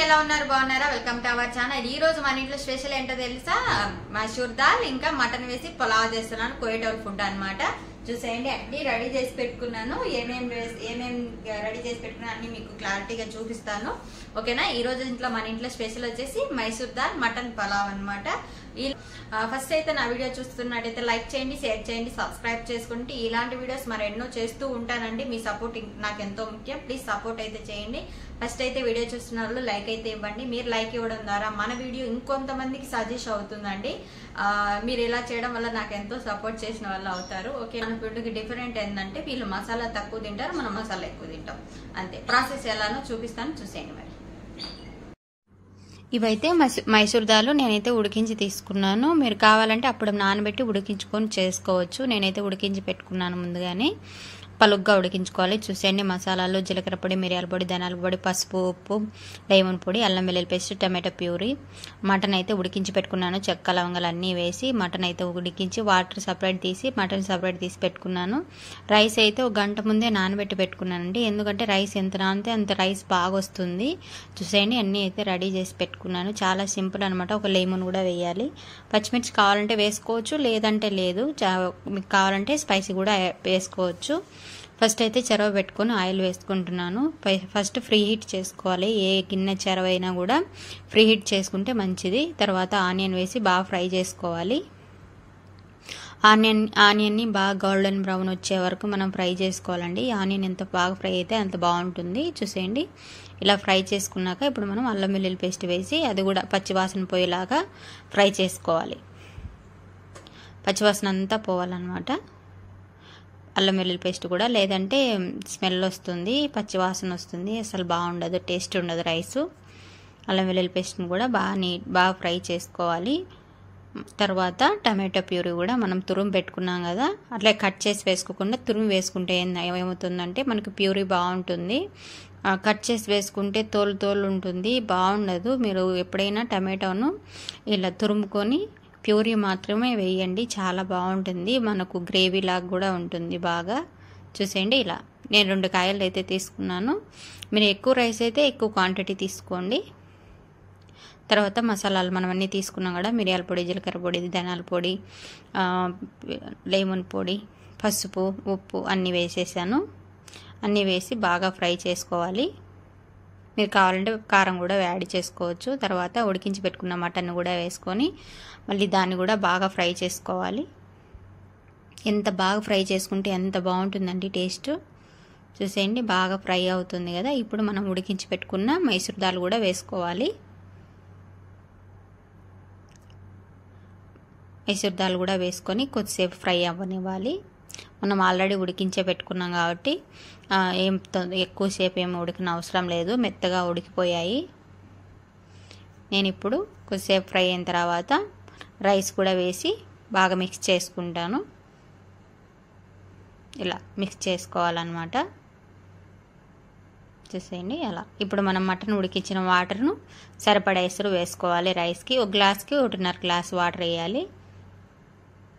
ఎలా ఉన్నారు బాగున్నారా వెల్కమ్ టు అవర్ ఛానల్। ఈ రోజు మన ఇంట్లో స్పెషల్ ఏంటో తెలుసా, మసూర్ దాల్ ఇంకా మటన్ వేసి పులావ్ చేస్తున్నాను। కోయేటోల్ ఫుడ్ అన్నమాట। చూసేయండి అన్ని రెడీ చేసి పెట్టుకున్నాను। ఏమేం రెడీ చేసి పెట్టుకున్నా అన్ని మీకు క్లారిటీగా చూపిస్తాను ఓకేనా। ఈ రోజు మన ఇంట్లో స్పెషల్ వచ్చేసి మైసూర్ దాల్ మటన్ పులావ్ అన్నమాట। ఫస్ట్ అయితే నా వీడియో చూస్తున్నట్టయితే లైక్ చేయండి, షేర్ చేయండి, సబ్స్క్రైబ్ చేసుకుంటే ఇలాంటి వీడియోస్ మరెన్నో చేస్తూ ఉంటానండి। మీ సపోర్ట్ నాకు ఎంతో ముఖ్యం, ప్లీజ్ సపోర్ట్ అయితే చేయండి। ఫస్ట్ అయితే వీడియో చూస్తున్న వాళ్ళు లైక్ అయితే ఇవ్వండి। మీరు లైక్ ఇవ్వడం ద్వారా మన వీడియో ఇంకొంతమందికి సజెస్ట్ అవుతుందండి। మీరు ఇలా చేయడం వల్ల నాకు ఎంతో సపోర్ట్ చేసిన వాళ్ళు అవుతారు ఓకే। మన ఫుడ్కి డిఫరెంట్ ఏంటంటే వీళ్ళు మసాలా తక్కువ తింటారు, మనం మసాలా ఎక్కువ తింటాం అంతే। ప్రాసెస్ ఎలానో చూపిస్తాను, చూసేయండి మరి। ఇవైతే మైసూర్ దాల్ నేనైతే ఉడికించి తీసుకున్నాను। మీరు కావాలంటే అప్పుడు నానబెట్టి ఉడికించుకొని చేసుకోవచ్చు। నేనైతే ఉడికించి పెట్టుకున్నాను ముందుగానే, పలుగ్గా ఉడికించుకోవాలి। చూసేయండి మసాలాలు జీలకర్ర పొడి, మిరియాల పొడి, ధనియాల పొడి, పసుపు, ఉప్పు, లెమన్ పొడి, అల్లం వెల్లుల్లి పేస్ట్, టమాటో ప్యూరీ, మటన్ అయితే ఉడికించి పెట్టుకున్నాను। చెక్క లవంగాలు అన్నీ వేసి మటన్ అయితే ఉడికించి వాటర్ సపరేట్ తీసి మటన్ సపరేట్ తీసి పెట్టుకున్నాను। రైస్ అయితే ఒక గంట ముందే నానబెట్టి పెట్టుకున్నానండి, ఎందుకంటే రైస్ ఎంత నానితే అంత రైస్ బాగా వస్తుంది। చూసేయండి అన్నీ అయితే రెడీ చేసి పెట్టుకున్నాను, చాలా సింపుల్ అనమాట। ఒక లెమన్ కూడా వేయాలి, పచ్చిమిర్చి కావాలంటే వేసుకోవచ్చు, లేదంటే లేదు, మీకు కావాలంటే స్పైసీ కూడా వేసుకోవచ్చు। ఫస్ట్ అయితే చెరవ పెట్టుకొని ఆయిల్ వేసుకుంటున్నాను। ఫస్ట్ ఫ్రీ హీట్ చేసుకోవాలి, ఏ గిన్నె చెరవ అయినా కూడా ఫ్రీ హీట్ చేసుకుంటే మంచిది। తర్వాత ఆనియన్ వేసి బాగా ఫ్రై చేసుకోవాలి। ఆనియన్ని బాగా గోల్డెన్ బ్రౌన్ వచ్చే వరకు మనం ఫ్రై చేసుకోవాలండి। ఆనియన్ ఎంత బాగా ఫ్రై అయితే అంత బాగుంటుంది। చూసేయండి ఇలా ఫ్రై చేసుకున్నాక ఇప్పుడు మనం అల్లం వెల్లుల్లి పేస్ట్ వేసి అది కూడా పచ్చివాసన పోయేలాగా ఫ్రై చేసుకోవాలి। పచ్చివాసన అంతా పోవాలన్నమాట అల్లం వెల్లుల్లి పేస్ట్ కూడా, లేదంటే స్మెల్ వస్తుంది, పచ్చివాసన వస్తుంది, అసలు బాగుండదు, టేస్ట్ ఉండదు రైసు। అల్లం వెల్లుల్లి పేస్ట్ని కూడా బాగా ఫ్రై చేసుకోవాలి। తర్వాత టమాటో ప్యూరీ కూడా మనం తురుము పెట్టుకున్నాం కదా, అట్లా కట్ చేసి వేసుకోకుండా తురుము వేసుకుంటే ఏమవుతుందంటే మనకు ప్యూరీ బాగుంటుంది। కట్ చేసి వేసుకుంటే తోలు ఉంటుంది, బాగుండదు। మీరు ఎప్పుడైనా టమాటోను ఇలా తురుముకొని ప్యూరీ మాత్రమే వేయండి, చాలా బాగుంటుంది, మనకు గ్రేవీ లాగా కూడా ఉంటుంది బాగా। చూసేయండి ఇలా నేను 2 కాయలు అయితే తీసుకున్నాను, మీరు ఎక్కువ రైస్ అయితే ఎక్కువ క్వాంటిటీ తీసుకోండి। తర్వాత మసాలాలు మనం అన్నీ తీసుకున్నాం కదా, మిరియాల పొడి, జీలకర్ర పొడి, ధనియాల పొడి, లెమన్ పొడి, పసుపు, ఉప్పు అన్నీ వేసేసాను। అన్నీ వేసి బాగా ఫ్రై చేసుకోవాలి। మీరు కావాలంటే కారం కూడా యాడ్ చేసుకోవచ్చు। తర్వాత ఉడికించి పెట్టుకున్న మటన్ కూడా వేసుకొని మళ్ళీ దాన్ని కూడా బాగా ఫ్రై చేసుకోవాలి। ఎంత బాగా ఫ్రై చేసుకుంటే ఎంత బాగుంటుందండి టేస్ట్। చూసేయండి బాగా ఫ్రై అవుతుంది కదా, ఇప్పుడు మనం ఉడికించి పెట్టుకున్న మైసూర్ దాల్ కూడా వేసుకోవాలి। మైసూర్ దాల్ కూడా వేసుకొని కొద్దిసేపు ఫ్రై అవ్వనివ్వాలి। మనం ఆల్రెడీ ఉడికించే పెట్టుకున్నాం కాబట్టి ఎక్కువసేపు ఏమి ఉడికిన అవసరం లేదు, మెత్తగా ఉడికిపోయాయి। నేను ఇప్పుడు కొద్దిసేపు ఫ్రై అయిన తర్వాత రైస్ కూడా వేసి బాగా మిక్స్ చేసుకుంటాను। ఇలా మిక్స్ చేసుకోవాలన్నమాట। చూసేయండి అలా ఇప్పుడు మనం మటన్ ఉడికించిన వాటర్ను సరిపడా ఎసురు వేసుకోవాలి। రైస్కి ఒక గ్లాస్కి 1.5 గ్లాస్ వాటర్ వేయాలి।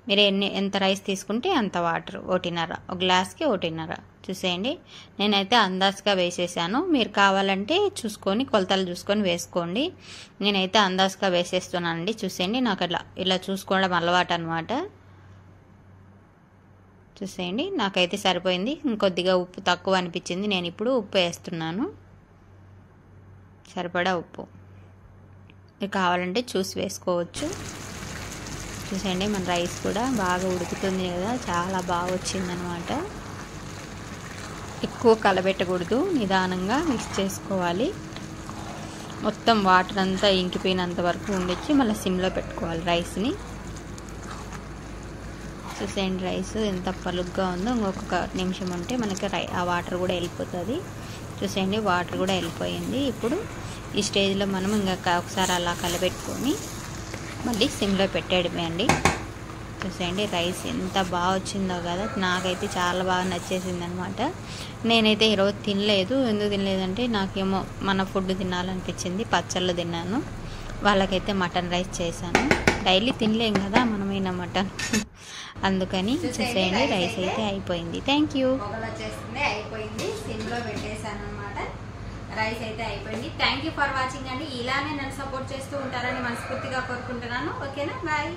మీరు ఎంత రైస్ తీసుకుంటే అంత వాటర్, 1.5, ఒక గ్లాస్కి 1.5। చూసేయండి నేనైతే అందాజుగా వేసేసాను, మీరు కావాలంటే చూసుకొని కొలతలు చూసుకొని వేసుకోండి। నేనైతే అందాజుగా వేసేస్తున్నానండి। చూసేయండి నాకు ఇలా చూసుకోవడం అలవాటు అనమాట। చూసేయండి నాకైతే సరిపోయింది, ఇంకొద్దిగా ఉప్పు తక్కువ అనిపించింది, నేను ఇప్పుడు ఉప్పు వేస్తున్నాను, సరిపడా ఉప్పు, మీరు కావాలంటే చూసి వేసుకోవచ్చు। చూసేయండి మన రైస్ కూడా బాగా ఉడుకుతుంది కదా, చాలా బాగా వచ్చిందనమాట। ఎక్కువ కలబెట్టకూడదు, నిదానంగా మిక్స్ చేసుకోవాలి। మొత్తం వాటర్ అంతా ఇంకిపోయినంత వరకు ఉండిచ్చి మళ్ళీ సిమ్లో పెట్టుకోవాలి రైస్ని। చూసేయండి రైస్ ఎంత పలుగ్గా ఉందో, ఇంకొక నిమిషం ఉంటే మనకి ఆ వాటర్ కూడా వెళ్ళిపోతుంది। చూసేయండి వాటర్ కూడా వెళ్ళిపోయింది। ఇప్పుడు ఈ స్టేజ్లో మనం ఇంకా ఒకసారి అలా కలబెట్టుకొని మళ్ళీ సిమ్లో పెట్టేయడమే అండి। చూసేయండి రైస్ ఎంత బాగా వచ్చిందో కదా, నాకైతే చాలా బాగా నచ్చేసింది అనమాట। నేనైతే ఈరోజు తినలేదు, ఎందుకు తినలేదంటే నాకేమో మన ఫుడ్ తినాలనిపించింది, పచ్చళ్ళు తిన్నాను, వాళ్ళకైతే మటన్ రైస్ చేశాను। డైలీ తినలేం కదా మనమైనా మటన్, అందుకని చూసేయండి రైస్ అయితే అయిపోయింది। Thank you. అయిపోయింది, సిమ్లో పెట్టేశాను అనమాట। రైస్ అయితే అయిపోయింది. థ్యాంక్ యూ ఫర్ వాచింగ్ అండి. ఇలానే నన్ను సపోర్ట్ చేస్తూ ఉంటారని మనస్ఫూర్తిగా కోరుకుంటున్నాను. ఓకేనా, బాయ్.